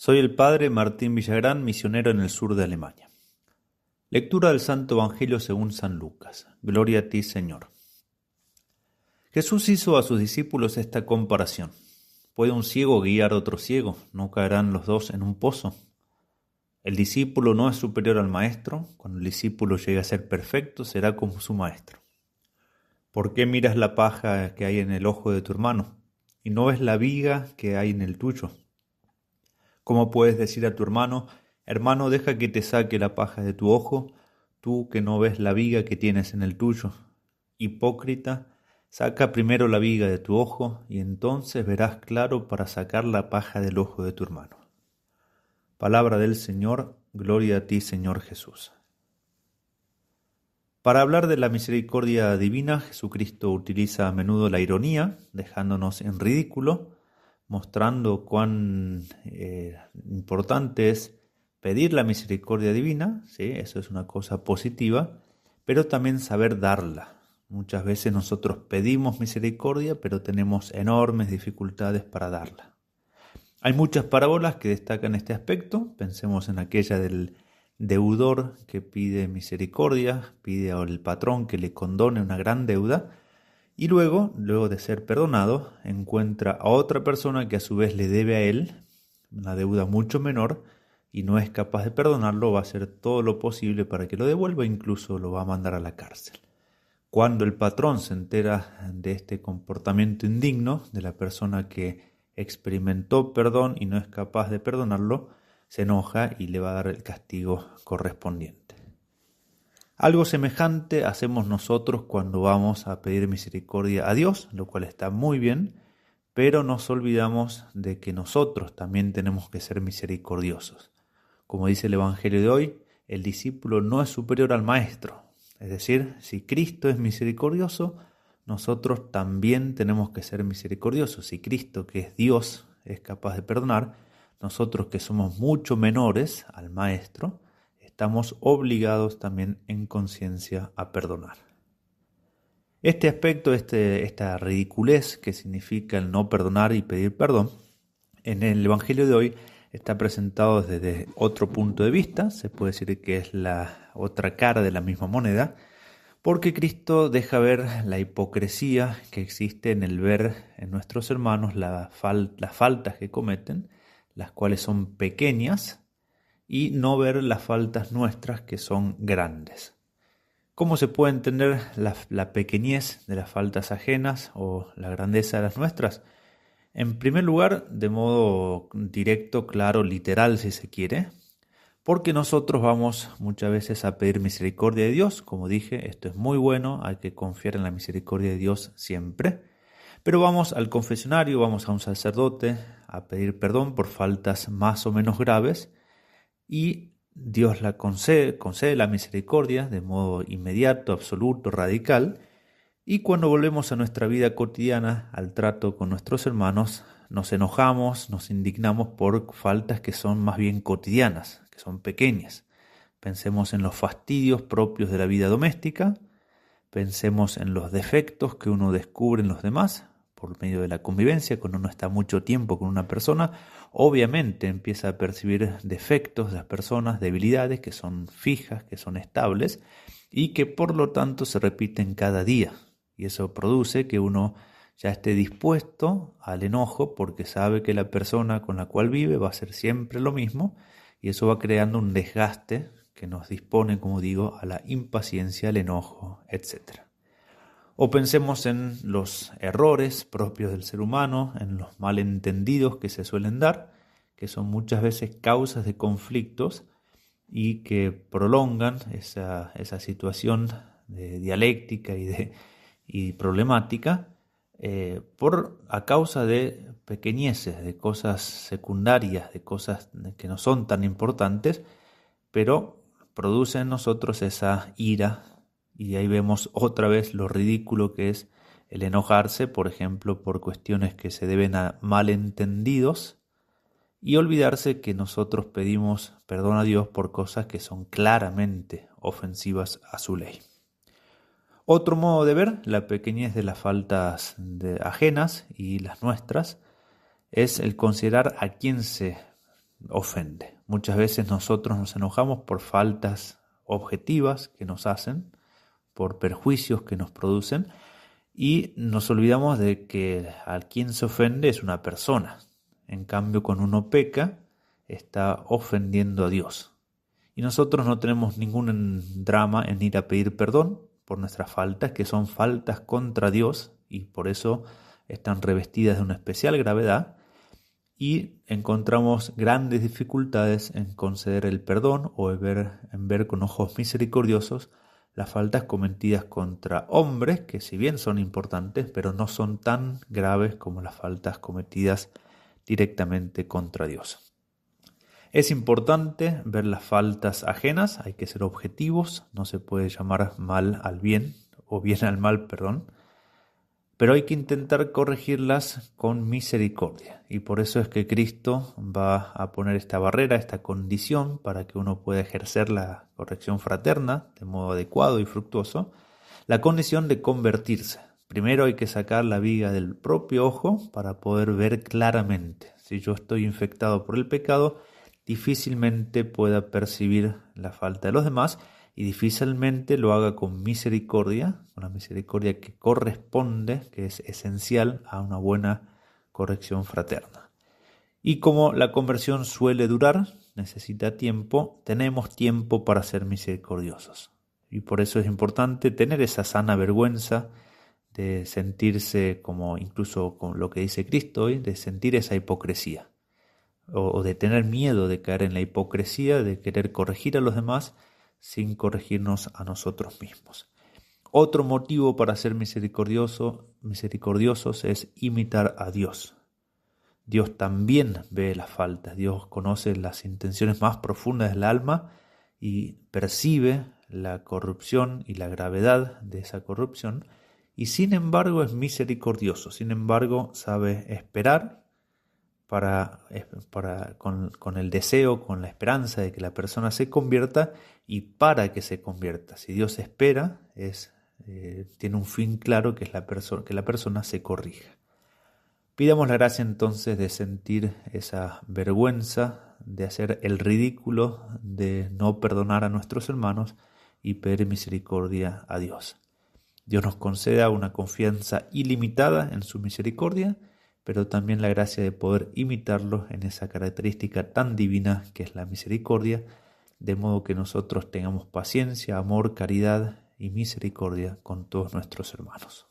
Soy el padre Martín Villagrán, misionero en el sur de Alemania. Lectura del Santo Evangelio según San Lucas. Gloria a ti, Señor. Jesús hizo a sus discípulos esta comparación. ¿Puede un ciego guiar a otro ciego? ¿No caerán los dos en un pozo? El discípulo no es superior al maestro. Cuando el discípulo llegue a ser perfecto, será como su maestro. ¿Por qué miras la paja que hay en el ojo de tu hermano y no ves la viga que hay en el tuyo? ¿Cómo puedes decir a tu hermano, hermano, deja que te saque la paja de tu ojo, tú que no ves la viga que tienes en el tuyo? Hipócrita, saca primero la viga de tu ojo y entonces verás claro para sacar la paja del ojo de tu hermano. Palabra del Señor, gloria a ti, Señor Jesús. Para hablar de la misericordia divina, Jesucristo utiliza a menudo la ironía, dejándonos en ridículo, mostrando cuán importante es pedir la misericordia divina, ¿sí? Eso es una cosa positiva, pero también saber darla. Muchas veces nosotros pedimos misericordia, pero tenemos enormes dificultades para darla. Hay muchas parábolas que destacan este aspecto. Pensemos en aquella del deudor que pide misericordia, pide al patrón que le condone una gran deuda, y luego de ser perdonado, encuentra a otra persona que a su vez le debe a él una deuda mucho menor y no es capaz de perdonarlo, va a hacer todo lo posible para que lo devuelva, incluso lo va a mandar a la cárcel. Cuando el patrón se entera de este comportamiento indigno de la persona que experimentó perdón y no es capaz de perdonarlo, se enoja y le va a dar el castigo correspondiente. Algo semejante hacemos nosotros cuando vamos a pedir misericordia a Dios, lo cual está muy bien, pero nos olvidamos de que nosotros también tenemos que ser misericordiosos. Como dice el Evangelio de hoy, el discípulo no es superior al maestro. Es decir, si Cristo es misericordioso, nosotros también tenemos que ser misericordiosos. Si Cristo, que es Dios, es capaz de perdonar, nosotros que somos mucho menores al maestro, estamos obligados también en conciencia a perdonar. Este aspecto, esta ridiculez que significa el no perdonar y pedir perdón, en el Evangelio de hoy está presentado desde otro punto de vista. Se puede decir que es la otra cara de la misma moneda, porque Cristo deja ver la hipocresía que existe en el ver en nuestros hermanos las faltas que cometen, las cuales son pequeñas, y no ver las faltas nuestras que son grandes. ¿Cómo se puede entender la pequeñez de las faltas ajenas o la grandeza de las nuestras? En primer lugar, de modo directo, claro, literal si se quiere, porque nosotros vamos muchas veces a pedir misericordia de Dios. Como dije, esto es muy bueno, hay que confiar en la misericordia de Dios siempre, pero vamos al confesionario, vamos a un sacerdote a pedir perdón por faltas más o menos graves, y Dios la concede la misericordia de modo inmediato, absoluto, radical, y cuando volvemos a nuestra vida cotidiana, al trato con nuestros hermanos, nos enojamos, nos indignamos por faltas que son más bien cotidianas, que son pequeñas. Pensemos en los fastidios propios de la vida doméstica, pensemos en los defectos que uno descubre en los demás, por medio de la convivencia, cuando uno está mucho tiempo con una persona, obviamente empieza a percibir defectos de las personas, debilidades que son fijas, que son estables y que por lo tanto se repiten cada día. Y eso produce que uno ya esté dispuesto al enojo porque sabe que la persona con la cual vive va a hacer siempre lo mismo y eso va creando un desgaste que nos dispone, como digo, a la impaciencia, al enojo, etc. O pensemos en los errores propios del ser humano, en los malentendidos que se suelen dar, que son muchas veces causas de conflictos y que prolongan esa situación de dialéctica y problemática a causa de pequeñeces, de cosas secundarias, de cosas que no son tan importantes, pero producen en nosotros esa ira. Y ahí vemos otra vez lo ridículo que es el enojarse, por ejemplo, por cuestiones que se deben a malentendidos y olvidarse que nosotros pedimos perdón a Dios por cosas que son claramente ofensivas a su ley. Otro modo de ver la pequeñez de las faltas ajenas y las nuestras es el considerar a quién se ofende. Muchas veces nosotros nos enojamos por faltas objetivas que nos hacen, por perjuicios que nos producen, y nos olvidamos de que a quien se ofende es una persona. En cambio, cuando uno peca, está ofendiendo a Dios. Y nosotros no tenemos ningún drama en ir a pedir perdón por nuestras faltas, que son faltas contra Dios, y por eso están revestidas de una especial gravedad, y encontramos grandes dificultades en conceder el perdón o en ver con ojos misericordiosos las faltas cometidas contra hombres, que si bien son importantes, pero no son tan graves como las faltas cometidas directamente contra Dios. Es importante ver las faltas ajenas, hay que ser objetivos, no se puede llamar mal al bien, o bien al mal, perdón, pero hay que intentar corregirlas con misericordia. Y por eso es que Cristo va a poner esta barrera, esta condición, para que uno pueda ejercer la corrección fraterna de modo adecuado y fructuoso, la condición de convertirse. Primero hay que sacar la viga del propio ojo para poder ver claramente. Si yo estoy infectado por el pecado, difícilmente pueda percibir la falta de los demás y difícilmente lo haga con misericordia, con la misericordia que corresponde, que es esencial a una buena corrección fraterna. Y como la conversión suele durar, necesita tiempo, tenemos tiempo para ser misericordiosos. Y por eso es importante tener esa sana vergüenza de sentirse como incluso con lo que dice Cristo hoy, de sentir esa hipocresía. O de tener miedo de caer en la hipocresía, de querer corregir a los demás sin corregirnos a nosotros mismos. Otro motivo para ser misericordiosos es imitar a Dios. Dios también ve las faltas, Dios conoce las intenciones más profundas del alma y percibe la corrupción y la gravedad de esa corrupción, y sin embargo es misericordioso, sin embargo sabe esperar con el deseo, con la esperanza de que la persona se convierta y para que se convierta. Si Dios espera, tiene un fin claro que es que la persona se corrija. Pidamos la gracia entonces de sentir esa vergüenza, de hacer el ridículo, de no perdonar a nuestros hermanos y pedir misericordia a Dios. Dios nos conceda una confianza ilimitada en su misericordia, pero también la gracia de poder imitarlo en esa característica tan divina que es la misericordia, de modo que nosotros tengamos paciencia, amor, caridad y misericordia con todos nuestros hermanos.